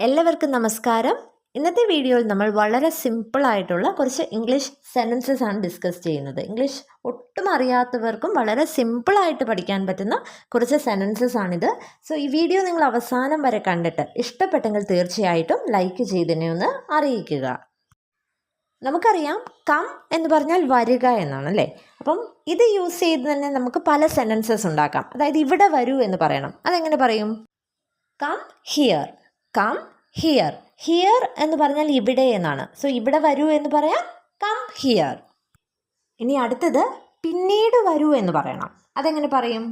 എല്ലാവർക്കും നമസ്കാരം. ഇന്നത്തെ വീഡിയോയിൽ നമ്മൾ വളരെ സിമ്പിളായിട്ടുള്ള കുറച്ച് ഇംഗ്ലീഷ് സെൻറ്റൻസസ് ആണ് ഡിസ്കസ് ചെയ്യുന്നത്. ഇംഗ്ലീഷ് ഒട്ടും അറിയാത്തവർക്കും വളരെ സിമ്പിളായിട്ട് പഠിക്കാൻ പറ്റുന്ന കുറച്ച് സെൻറ്റൻസസ് ആണിത്. സോ ഈ വീഡിയോ നിങ്ങൾ അവസാനം വരെ കണ്ടിട്ട് ഇഷ്ടപ്പെട്ടെങ്കിൽ തീർച്ചയായിട്ടും ലൈക്ക് ചെയ്തതിനെ ഒന്ന് അറിയിക്കുക. നമുക്കറിയാം കം എന്ന് പറഞ്ഞാൽ വരിക എന്നാണ് അല്ലേ. അപ്പം ഇത് യൂസ് ചെയ്ത് തന്നെ നമുക്ക് പല സെൻറ്റൻസസ് ഉണ്ടാക്കാം. അതായത് ഇവിടെ വരൂ എന്ന് പറയണം. അതെങ്ങനെ പറയും? Come here, come here. Here എന്ന് പറഞ്ഞാൽ ഇവിടെ എന്നാണ്. സോ ഇവിടെ വരൂ എന്ന് പറയാം കം ഹിയർ. ഇനി അടുത്തത് പിന്നീട് വരൂ എന്ന് പറയണം. അതെങ്ങനെ പറയും?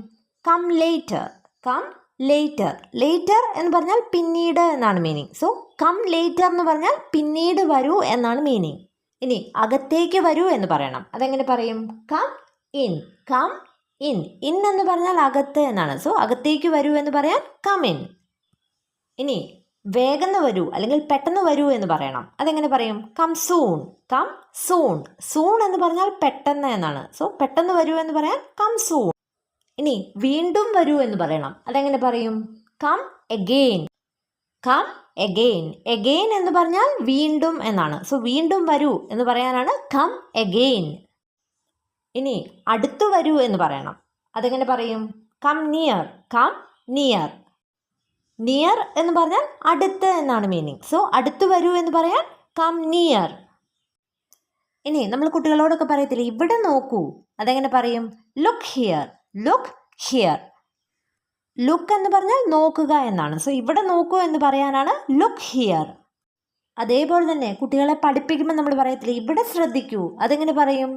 Come later, come later. Later എന്ന് പറഞ്ഞാൽ പിന്നീട് എന്നാണ് മീനിങ്. സോ കം ലേറ്റർ എന്ന് പറഞ്ഞാൽ പിന്നീട് വരൂ എന്നാണ് മീനിങ്. ഇനി അകത്തേക്ക് വരൂ എന്ന് പറയണം. അതെങ്ങനെ പറയും? Come in, come in. In എന്ന് പറഞ്ഞാൽ അകത്ത് എന്നാണ്. സോ അകത്തേക്ക് വരൂ എന്ന് പറയാൻ കം ഇൻ. ഇനി വേഗം വരൂ അല്ലെങ്കിൽ പെട്ടെന്ന് വരൂ എന്ന് പറയണം. അതെങ്ങനെ പറയും? Come soon, come soon. Soon എന്ന് പറഞ്ഞാൽ പെട്ടെന്ന് എന്നാണ്. സോ പെട്ടെന്ന് വരൂ എന്ന് പറയാൻ കം സൂൺ. ഇനി വീണ്ടും വരൂ എന്ന് പറയണം. അതെങ്ങനെ പറയും? Come again, come again. Again എന്ന് പറഞ്ഞാൽ വീണ്ടും എന്നാണ്. സോ വീണ്ടും വരൂ എന്ന് പറയാനാണ് കം എഗെയിൻ. ഇനി അടുത്തു വരൂ എന്ന് പറയണം. അതെങ്ങനെ പറയും? Come near, come near. Near എന്ന് പറഞ്ഞാൽ അടുത്ത് എന്നാണ് മീനിങ്. സോ അടുത്ത് വരൂ എന്ന് പറയാൻ കം നിയർ. ഇനി നമ്മൾ കുട്ടികളോടൊക്കെ പറയത്തില്ലേ ഇവിടെ നോക്കൂ. അതെങ്ങനെ പറയും? Look here, look here. Look എന്ന് പറഞ്ഞാൽ നോക്കുക എന്നാണ്. സോ ഇവിടെ നോക്കൂ എന്ന് പറയാനാണ് ലുക്ക് ഹിയർ. അതേപോലെ തന്നെ കുട്ടികളെ പഠിപ്പിക്കുമ്പോൾ നമ്മൾ പറയത്തില്ലേ ഇവിടെ ശ്രദ്ധിക്കൂ. അതെങ്ങനെ പറയും?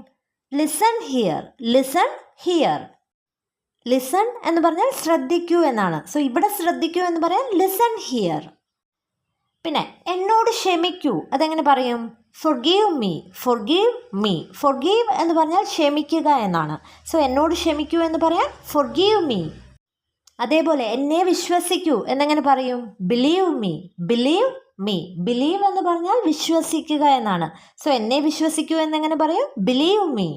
Listen here, listen here. Listen എന്ന് പറഞ്ഞാൽ ശ്രദ്ധിക്കൂ എന്നാണ്. സോ ഇവിടെ ശ്രദ്ധിക്കൂ എന്ന് പറയാൻ ലിസൺ ഹിയർ. പിന്നെ എന്നോട് ക്ഷമിക്കൂ. അതെങ്ങനെ പറയും? Forgive me, forgive me. Forgive എന്ന് പറഞ്ഞാൽ ക്ഷമിക്കുക എന്നാണ്. സോ എന്നോട് ക്ഷമിക്കൂ എന്ന് പറയാൻ ഫൊർഗീവ് മീ. അതേപോലെ എന്നെ വിശ്വസിക്കൂ എന്നെങ്ങനെ പറയും? Believe me, believe me. Believe എന്ന് പറഞ്ഞാൽ വിശ്വസിക്കുക എന്നാണ്. സോ എന്നെ വിശ്വസിക്കൂ എന്നെങ്ങനെ പറയും? Believe me.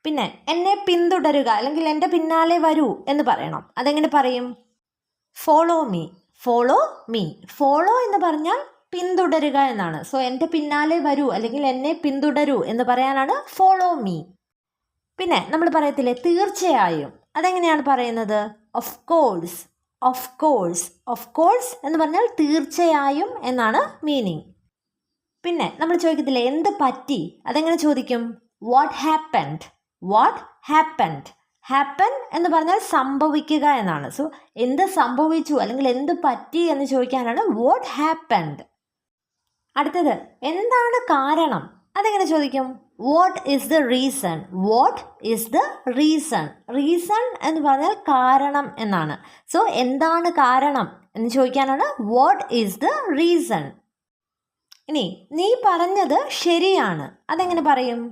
പിന്നെ എന്നെ പിന്തുടരുക അല്ലെങ്കിൽ എൻ്റെ പിന്നാലെ വരൂ എന്ന് പറയണം. അതെങ്ങനെ പറയും? Follow me, follow me. Follow എന്ന് പറഞ്ഞാൽ പിന്തുടരുക എന്നാണ്. സോ എൻ്റെ പിന്നാലെ വരൂ അല്ലെങ്കിൽ എന്നെ പിന്തുടരൂ എന്ന് പറയാനാണ് ഫോളോ മീ. പിന്നെ നമ്മൾ പറയത്തില്ലേ തീർച്ചയായും. അതെങ്ങനെയാണ് പറയുന്നത്? Of course, of course. Of course എന്ന് പറഞ്ഞാൽ തീർച്ചയായും എന്നാണ് മീനിങ്. പിന്നെ നമ്മൾ ചോദിക്കത്തില്ലേ എന്ത് പറ്റി? അതെങ്ങനെ ചോദിക്കും? What happened, what happened. Happen എന്ന് പറഞ്ഞാൽ സംഭവിക്കുക എന്നാണ്. സോ എന്ത് സംഭവിച്ചു അല്ലെങ്കിൽ എന്ത് പറ്റി എന്ന് ചോദിക്കാനാണ് വാട്ട് ഹാപ്പൻഡ്. അടുത്തത് എന്താണ് കാരണം? അതെങ്ങനെ ചോദിക്കും? What is the reason, what is the reason. Reason എന്ന് പറഞ്ഞാൽ കാരണം എന്നാണ്. സോ എന്താണ് കാരണം എന്ന് ചോദിക്കാനാണ് വാട്ട് ഈസ് ദ റീസൺ. ഇനി നീ പറഞ്ഞത് ശരിയാണ്. അതെങ്ങനെ പറയും?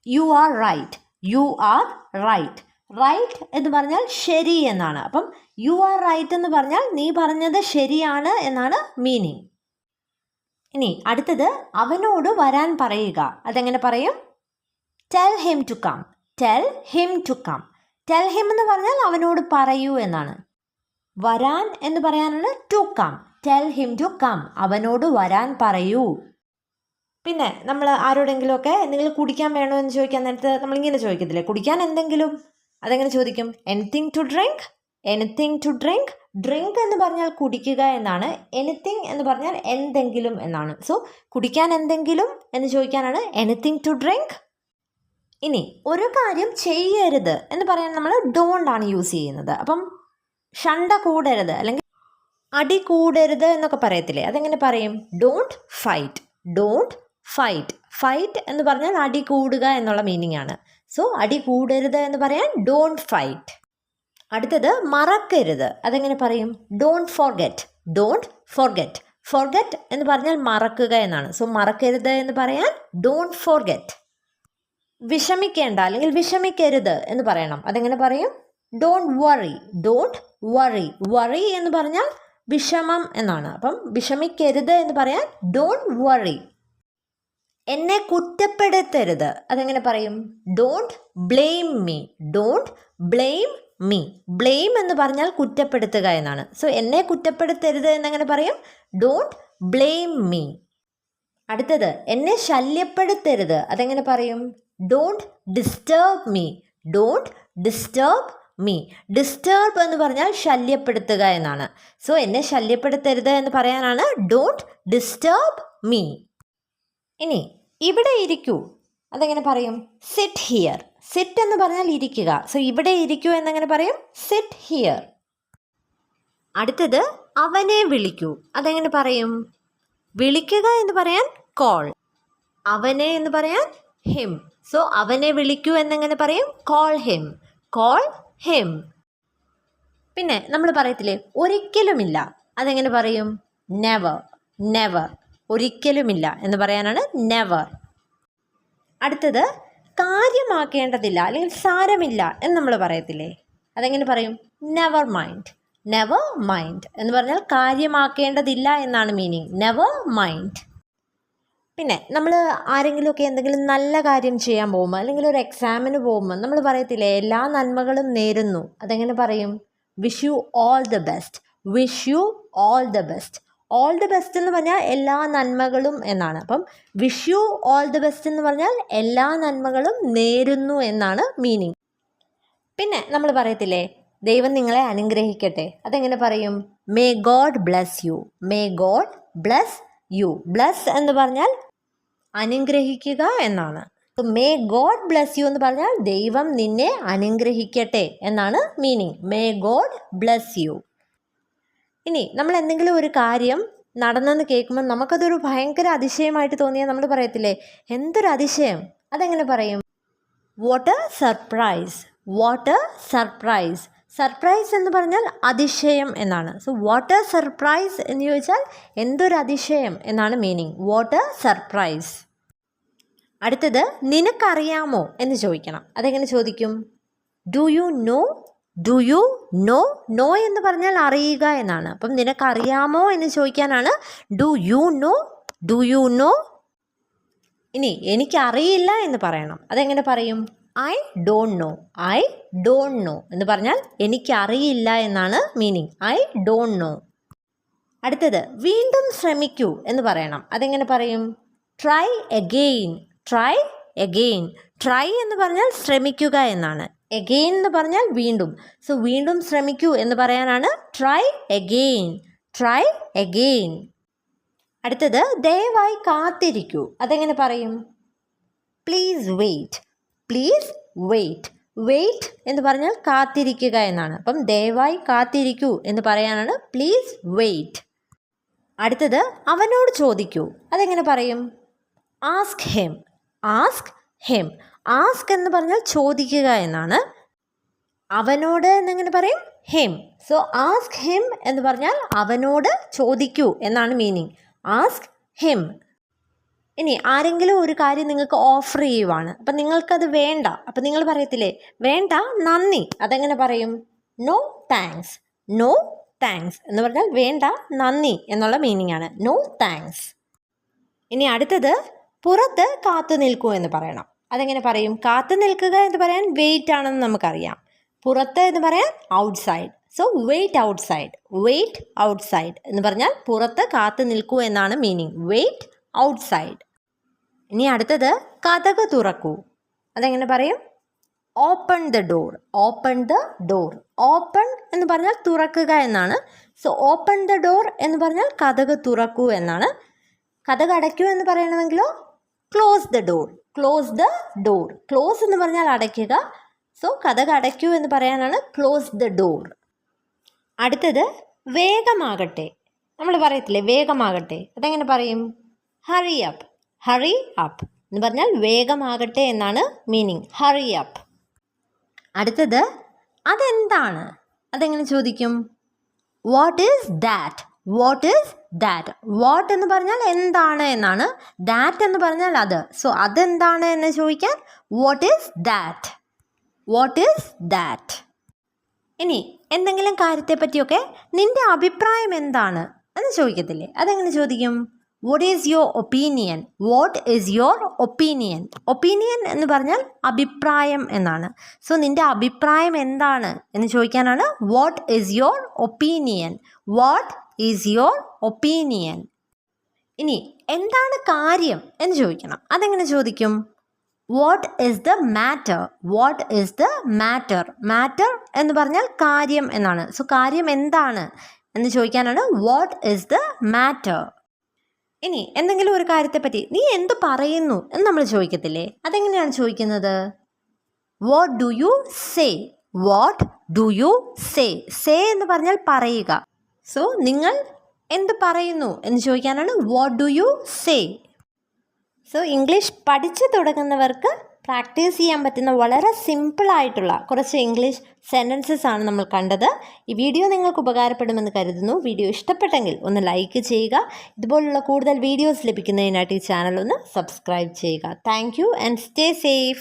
You are right, you are right. Right എന്ന് പറഞ്ഞാൽ ശരി എന്നാണ്. അപ്പം യു ആർ റൈറ്റ് എന്ന് പറഞ്ഞാൽ നീ പറഞ്ഞത് ശരിയാണ് എന്നാണ് മീനിങ്. ഇനി അടുത്തത് അവനോട് വരാൻ പറയുക. അതെങ്ങനെ പറയും? Tell him to come, tell him to come. Tell him എന്ന് പറഞ്ഞാൽ അവനോട് പറയൂ എന്നാണ്. വരാൻ എന്ന് പറയാനാണ് to come. Tell him to come, അവനോട് വരാൻ പറയൂ. പിന്നെ നമ്മൾ ആരോടെങ്കിലുമൊക്കെ എന്തെങ്കിലും കുടിക്കാൻ വേണോ എന്ന് ചോദിക്കാൻ നേരത്ത് നമ്മളിങ്ങനെ ചോദിക്കത്തില്ലേ കുടിക്കാൻ എന്തെങ്കിലും. അതെങ്ങനെ ചോദിക്കും? Anything to drink, anything to drink. Drink എന്ന് പറഞ്ഞാൽ കുടിക്കുക എന്നാണ്. എനിത്തിങ് എന്ന് പറഞ്ഞാൽ എന്തെങ്കിലും എന്നാണ്. സോ കുടിക്കാൻ എന്തെങ്കിലും എന്ന് ചോദിക്കാനാണ് എനിത്തിങ് ടു ഡ്രിങ്ക്. ഇനി ഒരു കാര്യം ചെയ്യരുത് എന്ന് പറയാൻ നമ്മൾ ഡോണ്ട് ആണ് യൂസ് ചെയ്യുന്നത്. അപ്പം ഷണ്ട കൂടരുത് അല്ലെങ്കിൽ അടി കൂടരുത് എന്നൊക്കെ പറയത്തില്ലേ. അതെങ്ങനെ പറയും? Don't fight, don't fight. Fight എന്ന് പറഞ്ഞാൽ അടി കൂടുക എന്നുള്ള മീനിങ് ആണ്. സോ അടി കൂടരുത് എന്ന് പറയാൻ ഡോണ്ട് ഫൈറ്റ്. അടുത്തത് മറക്കരുത്. അതെങ്ങനെ പറയും? Don't forget, don't forget. Forget എന്ന് പറഞ്ഞാൽ മറക്കുക എന്നാണ്. സോ മറക്കരുത് എന്ന് പറയാൻ ഡോണ്ട് ഫോർഗെറ്റ്. വിഷമിക്കേണ്ട അല്ലെങ്കിൽ വിഷമിക്കരുത് എന്ന് പറയണം. അതെങ്ങനെ പറയും? Don't worry, don't worry. Worry എന്ന് പറഞ്ഞാൽ വിഷമം എന്നാണ്. അപ്പം വിഷമിക്കരുത് എന്ന് പറയാൻ ഡോണ്ട് വറി. എന്നെ കുറ്റപ്പെടുത്തരുത്. അതെങ്ങനെ പറയും? Don't blame me, don't blame me. Blame എന്ന് പറഞ്ഞാൽ കുറ്റപ്പെടുത്തുക എന്നാണ്. സോ എന്നെ കുറ്റപ്പെടുത്തരുത് എന്നെങ്ങനെ പറയും? Don't blame me. അടുത്തത് എന്നെ ശല്യപ്പെടുത്തരുത്, അതെങ്ങനെ പറയും? Don't disturb me. Don't disturb me. Disturb എന്ന് പറഞ്ഞാൽ ശല്യപ്പെടുത്തുക എന്നാണ്. സോ എന്നെ ശല്യപ്പെടുത്തരുത് എന്ന് പറയാനാണ് ഡോണ്ട് ഡിസ്റ്റർബ് മീ. ഇനി ഇവിടെ ഇരിക്കൂ, അതെങ്ങനെ പറയും? Sit here. സിറ്റ് എന്ന് പറഞ്ഞാൽ ഇരിക്കുക. സോ ഇവിടെ ഇരിക്കൂ എന്നെങ്ങനെ പറയും? Sit here. അടുത്തത് അവനെ വിളിക്കൂ, അതെങ്ങനെ പറയും? വിളിക്കുക എന്ന് പറയാൻ കോൾ, അവനെ എന്ന് പറയാൻ ഹിം. സോ അവനെ വിളിക്കൂ എന്നെങ്ങനെ പറയും? Call him. Call him. പിന്നെ നമ്മൾ പറയത്തില്ലേ ഒരിക്കലുമില്ല, അതെങ്ങനെ പറയും? നെവർ. നെവർ. ഒരിക്കലുമില്ല എന്ന് പറയാനാണ് നെവർ. അടുത്തത് കാര്യമാക്കേണ്ടതില്ല അല്ലെങ്കിൽ സാരമില്ല എന്ന് നമ്മൾ പറയത്തില്ലേ, അതെങ്ങനെ പറയും? Never mind. നെവർ മൈൻഡ് എന്ന് പറഞ്ഞാൽ കാര്യമാക്കേണ്ടതില്ല എന്നാണ് മീനിങ്. Never mind. പിന്നെ നമ്മൾ ആരെങ്കിലുമൊക്കെ എന്തെങ്കിലും നല്ല കാര്യം ചെയ്യാൻ പോകുമ്പോൾ അല്ലെങ്കിൽ ഒരു എക്സാമിന് പോകുമ്പോൾ നമ്മൾ പറയത്തില്ലേ എല്ലാ നന്മകളും നേരുന്നു, അതെങ്ങനെ പറയും? Wish you all the best. Wish you all the best. All the best എന്ന് പറഞ്ഞാൽ എല്ലാ നന്മകളും എന്നാണ്. അപ്പം wish you all the best എന്ന് പറഞ്ഞാൽ എല്ലാ നന്മകളും നേരുന്നു എന്നാണ് മീനിങ്. പിന്നെ നമ്മൾ പറയത്തില്ലേ ദൈവം നിങ്ങളെ അനുഗ്രഹിക്കട്ടെ, അതെങ്ങനെ പറയും? May God bless you. May God bless you. Bless എന്ന് പറഞ്ഞാൽ അനുഗ്രഹിക്കുക എന്നാണ്. മേ ഗോഡ് ബ്ലെസ് യു എന്ന് പറഞ്ഞാൽ ദൈവം നിന്നെ അനുഗ്രഹിക്കട്ടെ എന്നാണ് meaning. May God bless you. ഇനി നമ്മൾ എന്തെങ്കിലും ഒരു കാര്യം നടന്നെന്ന് കേൾക്കുമ്പോൾ നമുക്കതൊരു ഭയങ്കര അതിശയമായിട്ട് തോന്നിയാൽ നമ്മൾ പറയത്തില്ലേ എന്തൊരു അതിശയം, അതെങ്ങനെ പറയും? What A surprise. What A surprise. Surprise എന്ന് പറഞ്ഞാൽ അതിശയം എന്നാണ്. സോ വാട്ട് എ സർപ്രൈസ് എന്ന് ചോദിച്ചാൽ എന്തൊരു അതിശയം എന്നാണ് മീനിങ്. What A surprise. അടുത്തത് നിനക്കറിയാമോ എന്ന് ചോദിക്കണം, അതെങ്ങനെ ചോദിക്കും? Do you know. Do you know. Know എന്ന് പറഞ്ഞാൽ അറിയുക എന്നാണ്. അപ്പം നിനക്കറിയാമോ എന്ന് ചോദിക്കാനാണ് do you know. Do you know. ഇനി എനിക്കറിയില്ല എന്ന് പറയണം, അതെങ്ങനെ പറയും? I don't know. I don't know എന്ന് പറഞ്ഞാൽ എനിക്കറിയില്ല എന്നാണ് മീനിങ്. I don't no. അടുത്തത് വീണ്ടും ശ്രമിക്കൂ എന്ന് പറയണം, അതെങ്ങനെ പറയും? Try again. Try again. Try എന്ന് പറഞ്ഞാൽ ശ്രമിക്കുക എന്നാണ്. എഗെയിൻ എന്ന് പറഞ്ഞാൽ വീണ്ടും. സോ വീണ്ടും ശ്രമിക്കൂ എന്ന് പറയാനാണ് ട്രൈ അഗെയിൻ. Try again. അടുത്തത് ദയവായി കാത്തിരിക്കൂ, അതെങ്ങനെ പറയും? Please wait. Please wait. Wait എന്ന് പറഞ്ഞാൽ കാത്തിരിക്കുക എന്നാണ്. അപ്പം ദയവായി കാത്തിരിക്കൂ എന്ന് പറയാനാണ് പ്ലീസ് വെയിറ്റ്. അടുത്തത് അവനോട് ചോദിക്കൂ, അതെങ്ങനെ പറയും? Ask him. Ask him. Ask എന്ന് പറഞ്ഞാൽ ചോദിക്കുക എന്നാണ്. അവനോട് എന്നെങ്ങനെ പറയും? ഹിം. സോ ആസ്ക് ഹിം എന്ന് പറഞ്ഞാൽ അവനോട് ചോദിക്കൂ എന്നാണ് മീനിങ്. Ask him. ഇനി ആരെങ്കിലും ഒരു കാര്യം നിങ്ങൾക്ക് ഓഫർ ചെയ്യുവാണ്, അപ്പം നിങ്ങൾക്കത് വേണ്ട, അപ്പം നിങ്ങൾ പറയത്തില്ലേ വേണ്ട നന്ദി, അതെങ്ങനെ പറയും? No thanks. നോ താങ്ക്സ് എന്ന് പറഞ്ഞാൽ വേണ്ട നന്ദി എന്നുള്ള മീനിങ് ആണ്. No thanks. ഇനി അടുത്തത് പുറത്ത് കാത്തു നിൽക്കൂ എന്ന് പറയണം, അതെങ്ങനെ പറയും? കാത്തു നിൽക്കുക എന്ന് പറയാൻ വെയിറ്റ് ആണെന്ന് നമുക്കറിയാം. പുറത്ത് എന്ന് പറയാൻ outside. So wait outside. Wait outside എന്ന് പറഞ്ഞാൽ പുറത്ത് കാത്തു നിൽക്കൂ എന്നാണ് മീനിങ്. Wait outside. ഇനി അടുത്തത് കതക് തുറക്കൂ, അതെങ്ങനെ പറയും? Open the door. Open the door. Open എന്ന് പറഞ്ഞാൽ തുറക്കുക എന്നാണ്. സോ ഓപ്പൺ ദ ഡോർ എന്ന് പറഞ്ഞാൽ കതക് തുറക്കൂ എന്നാണ്. കതക് അടയ്ക്കൂ എന്ന് പറയണമെങ്കിലോ close the door. Close the door. Close എന്ന് പറഞ്ഞാൽ അടയ്ക്കുക. സോ കതക് അടയ്ക്കൂ എന്ന് പറയാനാണ് ക്ലോസ് ദ ഡോർ. അടുത്തത് വേഗമാകട്ടെ. നമ്മൾ പറയത്തില്ലേ വേഗമാകട്ടെ, അതെങ്ങനെ പറയും? Hurry up. ഹറി അപ്പ് എന്ന് പറഞ്ഞാൽ വേഗമാകട്ടെ എന്നാണ് മീനിങ്. Hurry up. അടുത്തത് അതെന്താണ്, അതെങ്ങനെ ചോദിക്കും? What is that. What is that. What എന്ന് പറഞ്ഞാൽ എന്താണ് എന്നാണ്. ദാറ്റ് എന്ന് പറഞ്ഞാൽ അത്. സോ അതെന്താണ് എന്ന് ചോദിക്കാൻ what is that. What is that. ഇനി എന്തെങ്കിലും കാര്യത്തെ പറ്റിയൊക്കെ നിൻ്റെ അഭിപ്രായം എന്താണ് എന്ന് ചോദിക്കത്തില്ലേ, അതെങ്ങനെ ചോദിക്കും? What is your opinion? What is your opinion? Opinion എന്ന് പറഞ്ഞാൽ അഭിപ്രായം എന്നാണ്. സോ നിൻ്റെ അഭിപ്രായം എന്താണ് എന്ന് ചോദിക്കാനാണ് what is your opinion. What is your opinion. ഇനി എന്താണ് കാര്യം എന്ന് ചോദിക്കണം. അതെങ്ങനെ ചോദിക്കും? What is the matter? What is the matter? Matter എന്ന് പറഞ്ഞാൽ കാര്യം എന്നാണ്. സോ കാര്യം എന്താണ് എന്ന് ചോദിക്കാനാണ് വാട്ട് ഈസ് ദ മാറ്റർ. ഇനി എന്തെങ്കിലും ഒരു കാര്യത്തെപ്പറ്റി നീ എന്ത് പറയുന്നു എന്ന് നമ്മൾ ചോദിക്കത്തില്ലേ? അതെങ്ങനെയാണ് ചോദിക്കുന്നത്? What do you say? What do you say? Say എന്ന് പറഞ്ഞാൽ പറയുക. സോ നിങ്ങൾ എന്ത് പറയുന്നു എന്ന് ചോദിക്കാനാണ് what do you say. So English പഠിച്ചു തുടങ്ങുന്നവർക്ക് പ്രാക്ടീസ് ചെയ്യാൻ പറ്റുന്ന വളരെ സിമ്പിളായിട്ടുള്ള കുറച്ച് ഇംഗ്ലീഷ് സെൻറ്റൻസസ് ആണ് നമ്മൾ കണ്ടത്. ഈ വീഡിയോ നിങ്ങൾക്ക് ഉപകാരപ്പെടുമെന്ന് കരുതുന്നു. വീഡിയോ ഇഷ്ടപ്പെട്ടെങ്കിൽ ഒന്ന് ലൈക്ക് ചെയ്യുക. ഇതുപോലുള്ള കൂടുതൽ വീഡിയോസ് ലഭിക്കുന്നതിനായിട്ട് ഈ ചാനൽ ഒന്ന് സബ്സ്ക്രൈബ് ചെയ്യുക. Thank you and stay safe.